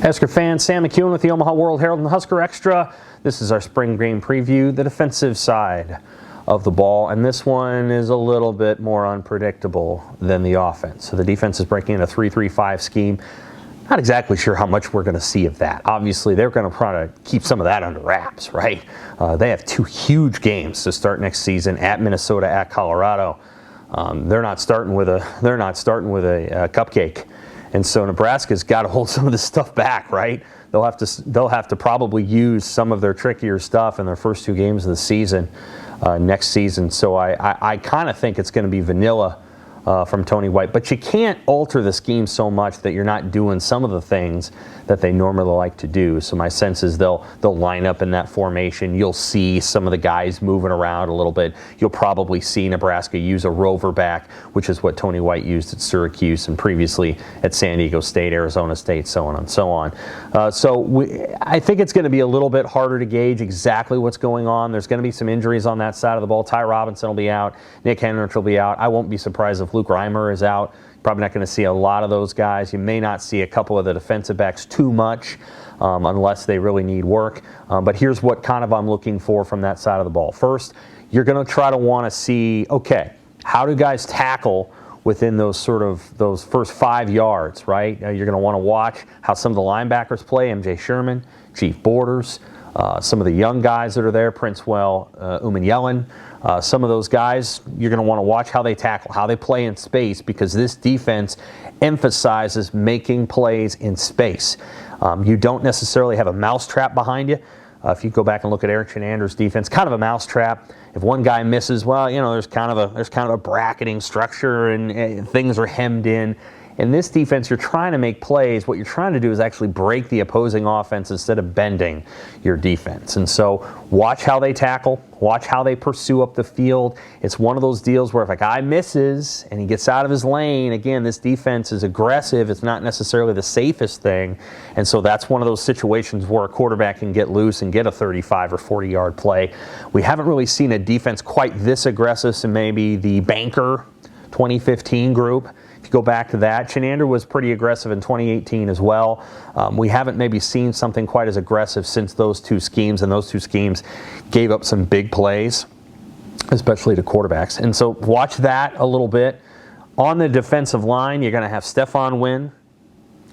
Husker fans, Sam McKewon with the Omaha World-Herald and Husker Extra. This is our spring game preview, the defensive side of the ball, and this one is a little bit more unpredictable than the offense. So the defense is breaking in a 3-3-5 scheme. Not exactly sure how much we're going to see of that. Obviously, they're going to try to keep some of that under wraps, right? They have two huge games to start next season at Minnesota, at Colorado. They're not starting with a cupcake. And so Nebraska's got to hold some of this stuff back, right? They'll have to probably use some of their trickier stuff in their first two games of the season next season. So I kind of think it's going to be vanilla from Tony White. But you can't alter the scheme so much that you're not doing some of the things that they normally like to do. So my sense is they'll line up in that formation. You'll see some of the guys moving around a little bit. You'll probably see Nebraska use a rover back, which is what Tony White used at Syracuse and previously at San Diego State, Arizona State, so on and so on. I think it's going to be a little bit harder to gauge exactly what's going on. There's going to be some injuries on that side of the ball. Ty Robinson will be out. Nick Henrich will be out. I won't be surprised if Luke Reimer is out. Probably not going to see a lot of those guys. You may not see a couple of the defensive backs too much unless they really need work. But here's what kind of I'm looking for from that side of the ball. First, you're going to try to want to see, okay, how do guys tackle within those first 5 yards, right? You're going to want to watch how some of the linebackers play, MJ Sherman, Chief Borders, some of the young guys that are there, Princewell, Yellen. Some of those guys, you're going to want to watch how they tackle, how they play in space, because this defense emphasizes making plays in space. You don't necessarily have a mousetrap behind you. If you go back and look at Eric Chenander's defense, kind of a mousetrap. If one guy misses, well, you know, there's kind of a bracketing structure and things are hemmed in. In this defense, you're trying to make plays. What you're trying to do is actually break the opposing offense instead of bending your defense. And so watch how they tackle. Watch how they pursue up the field. It's one of those deals where if a guy misses and he gets out of his lane, again, this defense is aggressive. It's not necessarily the safest thing. And so that's one of those situations where a quarterback can get loose and get a 35 or 40-yard play. We haven't really seen a defense quite this aggressive since maybe the Banker 2015 group. If you go back to that, Chenander was pretty aggressive in 2018 as well. We haven't maybe seen something quite as aggressive since those two schemes, and those two schemes gave up some big plays, especially to quarterbacks. And so watch that a little bit. On the defensive line, you're going to have Stephon Wynn,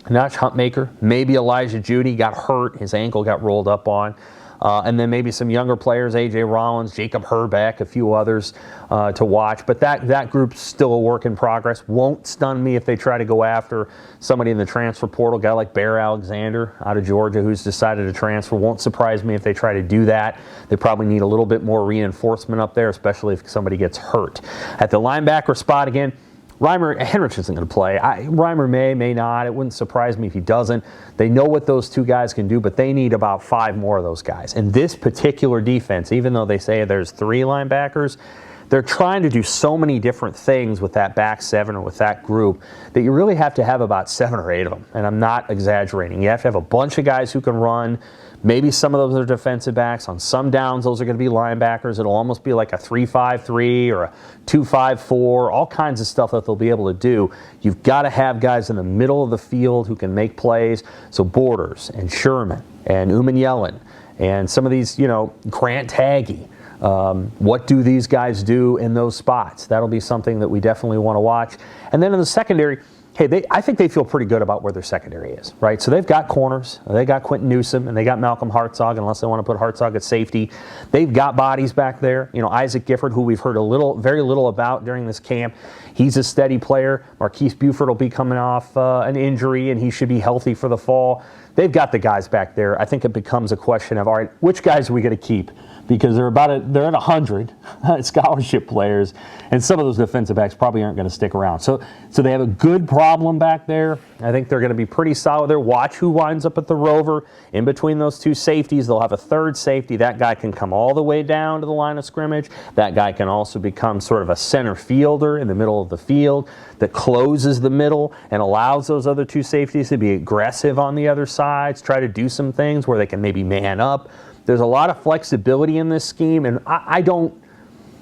Notch Huntmaker, maybe Elijah Judy got hurt. His ankle got rolled up on. And then maybe some younger players, A.J. Rollins, Jacob Herbeck, a few others to watch. But that group's still a work in progress. Won't stun me if they try to go after somebody in the transfer portal, a guy like Bear Alexander out of Georgia who's decided to transfer. Won't surprise me if they try to do that. They probably need a little bit more reinforcement up there, especially if somebody gets hurt. At the linebacker spot, again, Henrich isn't going to play. Reimer may not. It wouldn't surprise me if he doesn't. They know what those two guys can do, but they need about 5 more of those guys. And this particular defense, even though they say there's 3 linebackers, they're trying to do so many different things with that back 7 or with that group that you really have to have about 7 or 8 of them. And I'm not exaggerating. You have to have a bunch of guys who can run. Maybe some of those are defensive backs. On some downs, those are going to be linebackers. It'll almost be like a 3-5-3 or a 2-5-4, all kinds of stuff that they'll be able to do. You've got to have guys in the middle of the field who can make plays. So Borders and Sherman and Yellen and some of these, Grant Taggy. What do these guys do in those spots? That'll be something that we definitely want to watch. And then in the secondary, I think they feel pretty good about where their secondary is, right? So they've got corners. They got Quentin Newsome, and they got Malcolm Hartzog, unless they want to put Hartzog at safety. They've got bodies back there. Isaac Gifford, who we've heard very little about during this camp. He's a steady player. Marquise Buford will be coming off an injury, and he should be healthy for the fall. They've got the guys back there. I think it becomes a question of, all right, which guys are we going to keep? Because they're at 100 scholarship players, and some of those defensive backs probably aren't going to stick around. So they have a good problem back there. I think they're going to be pretty solid there. Watch who winds up at the rover. In between those two safeties, they'll have a third safety. That guy can come all the way down to the line of scrimmage. That guy can also become sort of a center fielder in the middle of the field that closes the middle and allows those other two safeties to be aggressive on the other sides, try to do some things where they can maybe man up. There's a lot of flexibility in this scheme, and I don't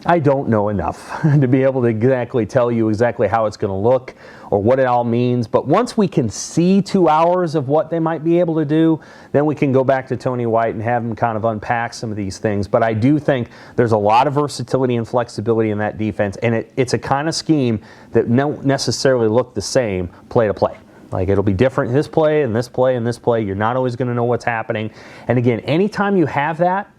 I don't know enough to be able to exactly tell you exactly how it's going to look or what it all means. But once we can see 2 hours of what they might be able to do, then we can go back to Tony White and have him kind of unpack some of these things. But I do think there's a lot of versatility and flexibility in that defense, and it's a kind of scheme that don't necessarily look the same play to play. Like, it'll be different this play and this play and this play. You're not always going to know what's happening. And again, anytime you have that,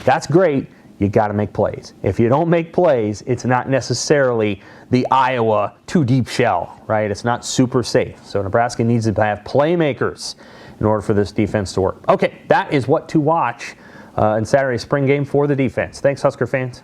that's great. You got to make plays. If you don't make plays, it's not necessarily the Iowa too deep shell, right? It's not super safe. So Nebraska needs to have playmakers in order for this defense to work. Okay, that is what to watch in Saturday's spring game for the defense. Thanks, Husker fans.